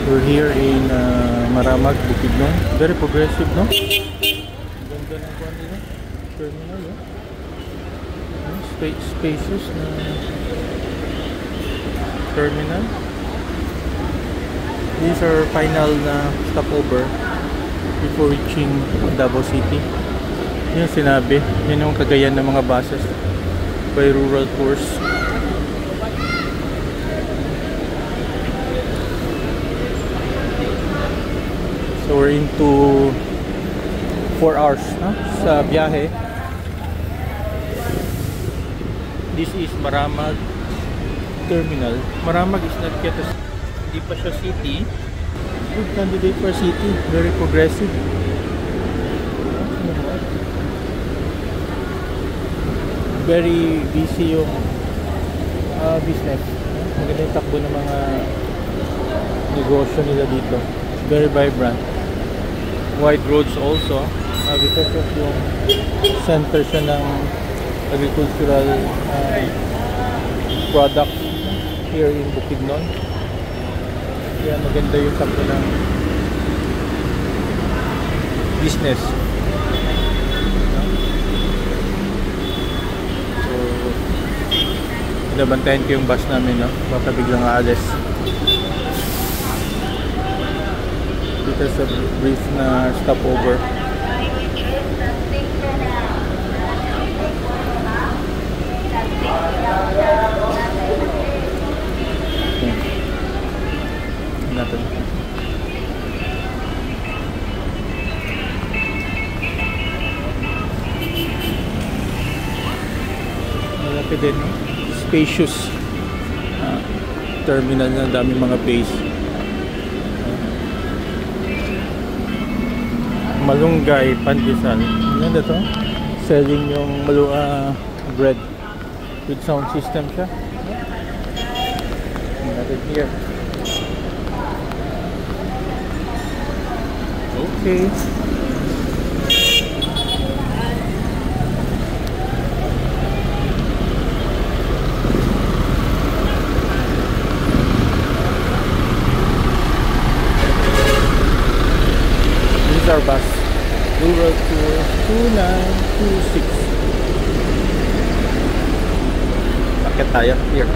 We're here in Maramag, Bukidnon. Very progressive, no? Ganda ng kwan nila. Terminal, eh? Spaces na terminal. These are final na stopover before reaching Davao City. Yun sinabi. Yun yung kagayan ng mga buses by Rural Tours. So we're into 4 hours sa biyahe. This is Maramag Terminal. Maramag is not yet hindi pa siya city. Good candidate for city. Very progressive. Very busy yung business. Maganda yung takbo ng mga negosyo nila dito. Very vibrant. Wide roads also because of yung center siya ng agricultural products here in Bukidnon. Kaya maganda yung takbo ng business. So binabantayan ko yung bus namin, no? Baka biglang aalis. Because of brief na stopover. Natin. Malapit din, no? Spacious terminal na, daming mga base. Malunggay, pandesal. Ganda to. Selling yung bread with sound system siya. Natin here. Okay. This is our bus. Rural Tour 2926. Bakit tayo? Here.